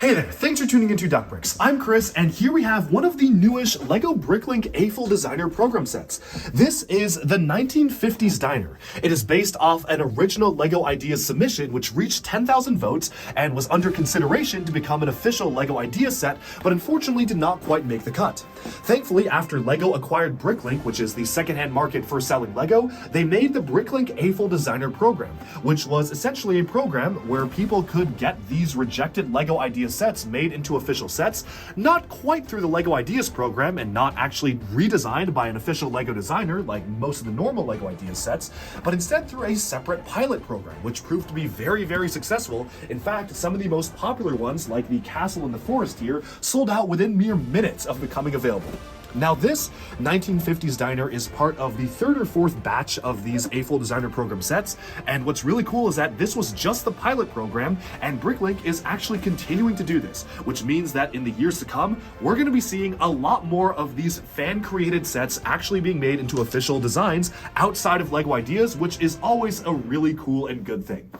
Hey there, thanks for tuning into Bricks. I'm Chris, and here we have one of the newish LEGO Bricklink A-Full Designer program sets. This is the 1950s Diner. It is based off an original LEGO Ideas submission which reached 10,000 votes and was under consideration to become an official LEGO Ideas set, but unfortunately did not quite make the cut. Thankfully, after LEGO acquired Bricklink, which is the secondhand market for selling LEGO, they made the Bricklink A-Full Designer program, which was essentially a program where people could get these rejected LEGO Ideas sets made into official sets, not quite through the LEGO Ideas program and not actually redesigned by an official LEGO designer like most of the normal LEGO Ideas sets, but instead through a separate pilot program, which proved to be very, very successful. In fact, some of the most popular ones, like the Castle in the Forest here, sold out within mere minutes of becoming available. Now this 1950s Diner is part of the third or fourth batch of these A-Full Designer program sets, and what's really cool is that this was just the pilot program, and Bricklink is actually continuing to do this, which means that in the years to come, we're going to be seeing a lot more of these fan-created sets actually being made into official designs outside of LEGO Ideas, which is always a really cool and good thing.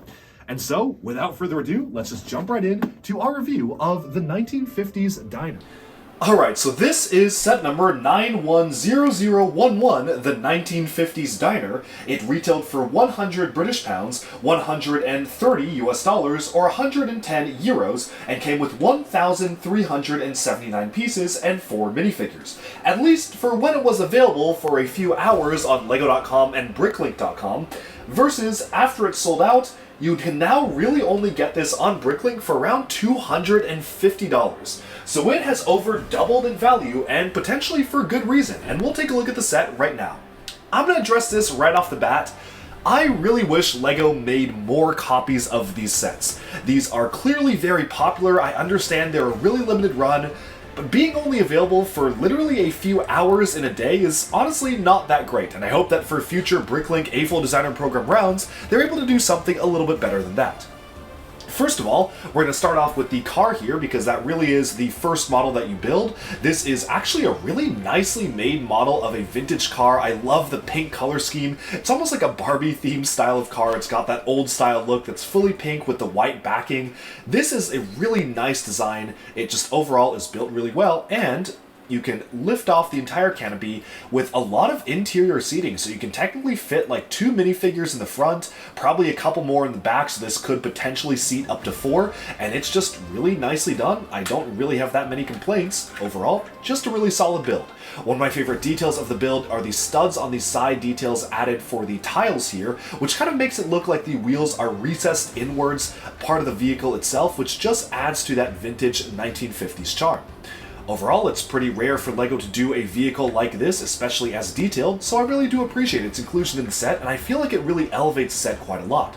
And so, without further ado, let's just jump right in to our review of the 1950s Diner. Alright, so this is set number 910011, the 1950s Diner. It retailed for 100 British pounds, 130 US dollars, or 110 euros, and came with 1,379 pieces and 4 minifigures. At least for when it was available for a few hours on Lego.com and Bricklink.com, versus after it sold out, you can now really only get this on Bricklink for around $250. So it has over doubled in value, and potentially for good reason, and we'll take a look at the set right now. I'm going to address this right off the bat. I really wish LEGO made more copies of these sets. These are clearly very popular. I understand they're a really limited run, but being only available for literally a few hours in a day is honestly not that great, and I hope that for future Bricklink A-Full Designer program rounds, they're able to do something a little bit better than that. First of all, we're going to start off with the car here, because that really is the first model that you build. This is actually a really nicely made model of a vintage car. I love the pink color scheme. It's almost like a Barbie themed style of car. It's got that old style look that's fully pink with the white backing. This is a really nice design. It just overall is built really well, and you can lift off the entire canopy with a lot of interior seating, so you can technically fit like 2 minifigures in the front, probably a couple more in the back, so this could potentially seat up to 4, and it's just really nicely done. I don't really have that many complaints. Overall, just a really solid build. One of my favorite details of the build are the studs on the side details added for the tiles here, which kind of makes it look like the wheels are recessed inwards, part of the vehicle itself, which just adds to that vintage 1950s charm. Overall, it's pretty rare for LEGO to do a vehicle like this, especially as detailed, so I really do appreciate its inclusion in the set, and I feel like it really elevates the set quite a lot.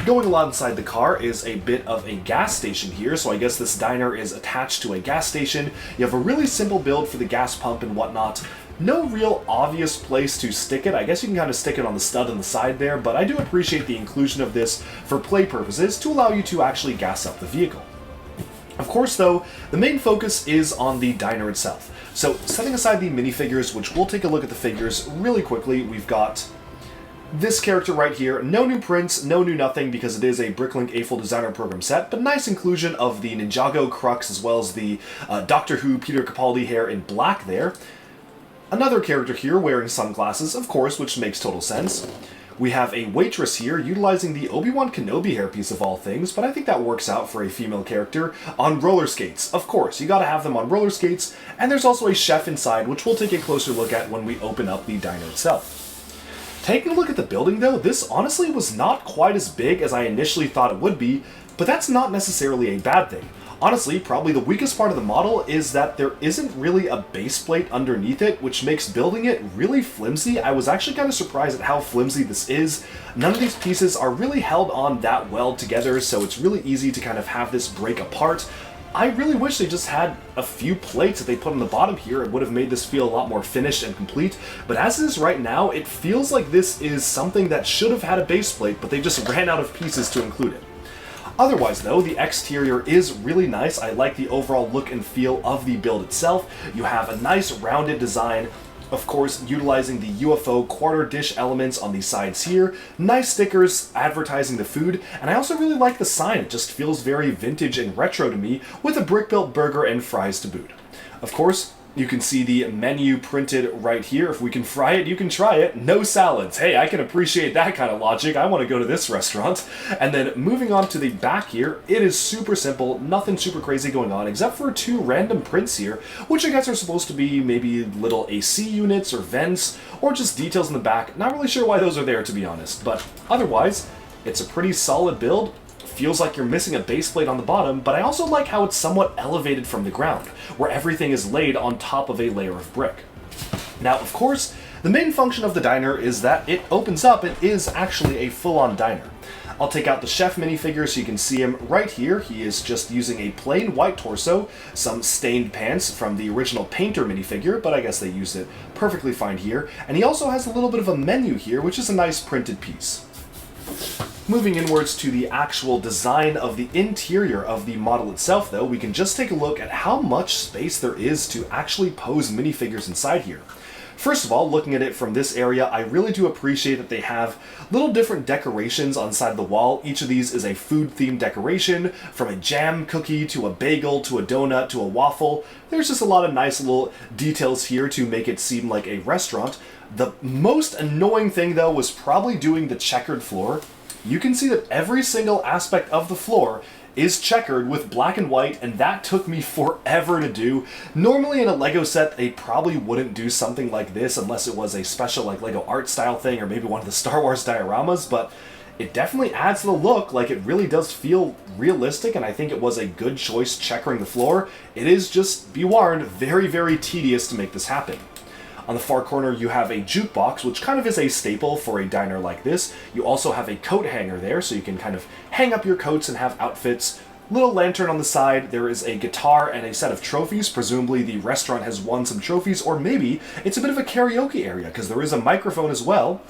Going alongside the car is a bit of a gas station here, so I guess this diner is attached to a gas station. You have a really simple build for the gas pump and whatnot. No real obvious place to stick it. I guess you can kind of stick it on the stud on the side there, but I do appreciate the inclusion of this for play purposes to allow you to actually gas up the vehicle. Of course, though, the main focus is on the diner itself. So, setting aside the minifigures, which we'll take a look at the figures really quickly, we've got this character right here. No new prints, no new nothing, because it is a Bricklink A-Full Designer program set, but nice inclusion of the Ninjago Crux as well as the Doctor Who Peter Capaldi hair in black there. Another character here wearing sunglasses, of course, which makes total sense. We have a waitress here utilizing the Obi-Wan Kenobi hairpiece of all things, but I think that works out for a female character, on roller skates. Of course, you gotta have them on roller skates, and there's also a chef inside, which we'll take a closer look at when we open up the diner itself. Taking a look at the building though, this honestly was not quite as big as I initially thought it would be, but that's not necessarily a bad thing. Honestly, probably the weakest part of the model is that there isn't really a base plate underneath it, which makes building it really flimsy. I was actually kind of surprised at how flimsy this is. None of these pieces are really held on that well together, so it's really easy to kind of have this break apart. I really wish they just had a few plates that they put on the bottom here. It would have made this feel a lot more finished and complete, but as it is right now, it feels like this is something that should have had a base plate, but they just ran out of pieces to include it. Otherwise though, the exterior is really nice. I like the overall look and feel of the build itself. You have a nice rounded design Of course, utilizing the UFO quarter dish elements on the sides here, nice stickers advertising the food, and I also really like the sign. It just feels very vintage and retro to me, with a brick-built burger and fries to boot. Of course, you can see the menu printed right here. If we can fry it, you can try it. No salads. Hey, I can appreciate that kind of logic. I want to go to this restaurant. And then moving on to the back here, it is super simple. Nothing super crazy going on, except for 2 random prints here, which I guess are supposed to be maybe little AC units or vents, or just details in the back. Not really sure why those are there, to be honest. But otherwise, it's a pretty solid build. Feels like you're missing a base plate on the bottom, but I also like how it's somewhat elevated from the ground, where everything is laid on top of a layer of brick. Now, of course, the main function of the diner is that it opens up. It is actually a full-on diner. I'll take out the chef minifigure so you can see him right here. He is just using a plain white torso, some stained pants from the original Painter minifigure, but I guess they used it perfectly fine here. And he also has a little bit of a menu here, which is a nice printed piece. Moving inwards to the actual design of the interior of the model itself, though, we can just take a look at how much space there is to actually pose minifigures inside here. First of all, looking at it from this area, I really do appreciate that they have little different decorations on the side of the wall. Each of these is a food-themed decoration, from a jam cookie to a bagel to a donut to a waffle. There's just a lot of nice little details here to make it seem like a restaurant. The most annoying thing, though, was probably doing the checkered floor. You can see that every single aspect of the floor is checkered with black and white, and that took me forever to do. Normally in a Lego set, they probably wouldn't do something like this unless it was a special like Lego art style thing or maybe one of the Star Wars dioramas, but it definitely adds to the look. Like, it really does feel realistic, and I think it was a good choice checkering the floor. It is, just be warned, very, very tedious to make this happen. On the far corner, you have a jukebox, which kind of is a staple for a diner like this. You also have a coat hanger there, so you can kind of hang up your coats and have outfits. Little lantern on the side. There is a guitar and a set of trophies. Presumably the restaurant has won some trophies, or maybe it's a bit of a karaoke area, because there is a microphone as well.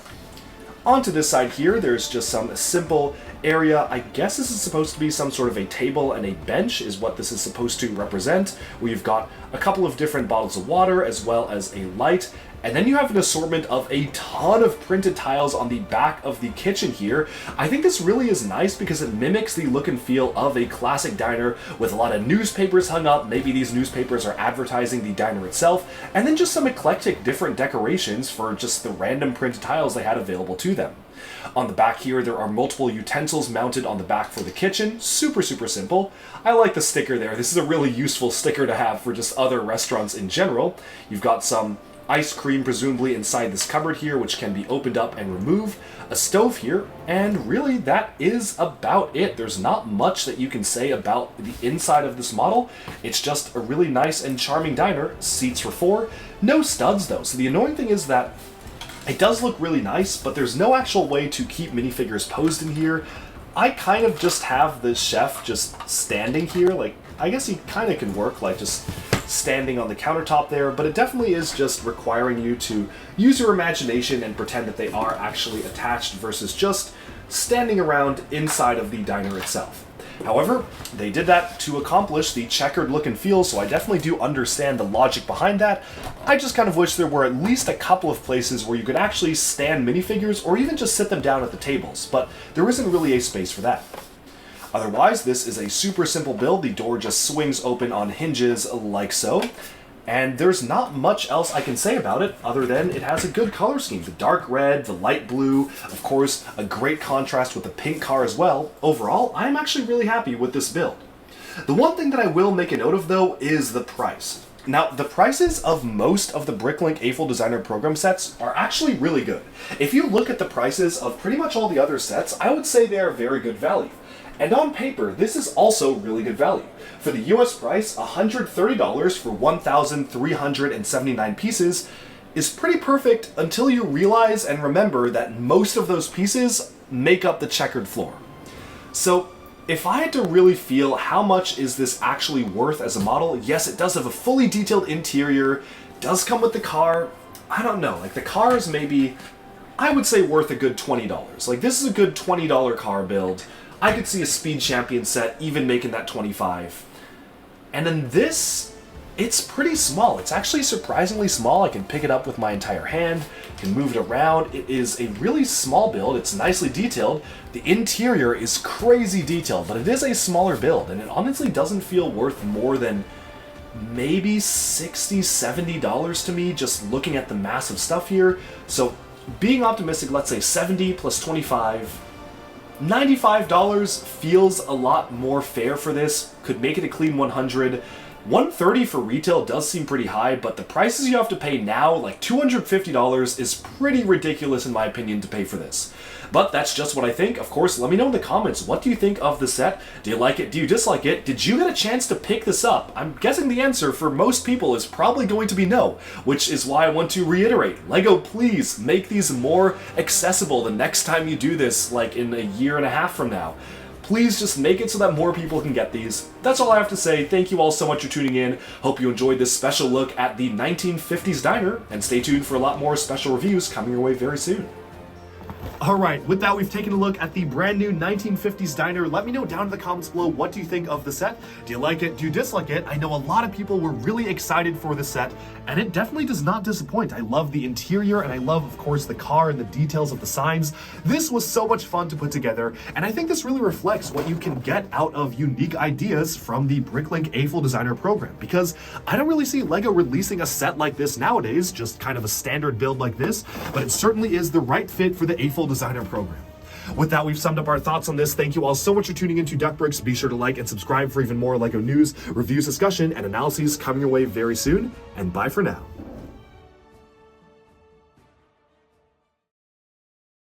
Onto this side here, there's just some simple area. I guess this is supposed to be some sort of a table and a bench is what this is supposed to represent. We've got a couple of different bottles of water as well as a light. And then you have an assortment of a ton of printed tiles on the back of the kitchen here. I think this really is nice because it mimics the look and feel of a classic diner with a lot of newspapers hung up. Maybe these newspapers are advertising the diner itself, and then just some eclectic different decorations for just the random printed tiles they had available to them. On the back here, there are multiple utensils mounted on the back for the kitchen. Super, super simple. I like the sticker there. This is a really useful sticker to have for just other restaurants in general. You've got some ice cream presumably inside this cupboard here, which can be opened up and removed, a stove here, and really that is about it. There's not much that you can say about the inside of this model. It's just a really nice and charming diner. Seats for 4. No studs though, so the annoying thing is that it does look really nice, but there's no actual way to keep minifigures posed in here. I kind of just have the chef just standing here. Like, I guess he kind of can work, like just standing on the countertop there, but it definitely is just requiring you to use your imagination and pretend that they are actually attached versus just standing around inside of the diner itself. However, they did that to accomplish the checkered look and feel, so I definitely do understand the logic behind that. I just kind of wish there were at least a couple of places where you could actually stand minifigures or even just sit them down at the tables, but there isn't really a space for that. Otherwise, this is a super simple build. The door just swings open on hinges like so. And there's not much else I can say about it other than it has a good color scheme. The dark red, the light blue, of course, a great contrast with the pink car as well. Overall, I'm actually really happy with this build. The one thing that I will make a note of, though, is the price. Now, the prices of most of the Bricklink A-Full Designer program sets are actually really good. If you look at the prices of pretty much all the other sets, I would say they are very good value. And on paper, this is also really good value. For the US price, $130 for 1,379 pieces is pretty perfect until you realize and remember that most of those pieces make up the checkered floor. So, if I had to really feel how much is this actually worth as a model, yes, it does have a fully detailed interior, does come with the car. I don't know, like the car is maybe, I would say worth a good $20. Like, this is a good $20 car build. I could see a Speed Champion set even making that 25. And then this, It's pretty small. It's actually surprisingly small. I can pick it up with my entire hand, can move it around. It is a really small build. It's nicely detailed. The interior is crazy detailed, but it is a smaller build, and it honestly doesn't feel worth more than maybe $60, $70 to me, just looking at the massive stuff here. So being optimistic, let's say 70 plus 25, $95 feels a lot more fair for this. Could make it a clean 100. 130 for retail does seem pretty high, but the prices you have to pay now, like $250, is pretty ridiculous in my opinion to pay for this. But that's just what I think. Of course, let me know in the comments, what do you think of the set? Do you like it? Do you dislike it? Did you get a chance to pick this up? I'm guessing the answer for most people is probably going to be no, which is why I want to reiterate, LEGO, please make these more accessible the next time you do this, like in a year and a half from now. Please just make it so that more people can get these. That's all I have to say. Thank you all so much for tuning in. Hope you enjoyed this special look at the 1950s diner, and stay tuned for a lot more special reviews coming your way very soon. Alright, with that, we've taken a look at the brand new 1950s diner. Let me know down in the comments below, what do you think of the set? Do you like it? Do you dislike it? I know a lot of people were really excited for the set, and it definitely does not disappoint. I love the interior, and I love, of course, the car and the details of the signs. This was so much fun to put together, and I think this really reflects what you can get out of unique ideas from the Bricklink A-Full Designer program, because I don't really see LEGO releasing a set like this nowadays, just kind of a standard build like this, but it certainly is the right fit for the A-Full Designer program. With that, we've summed up our thoughts on this. Thank you all so much for tuning into Duck Bricks. Be sure to like and subscribe for even more LEGO news, reviews, discussion, and analyses coming your way very soon. And bye for now.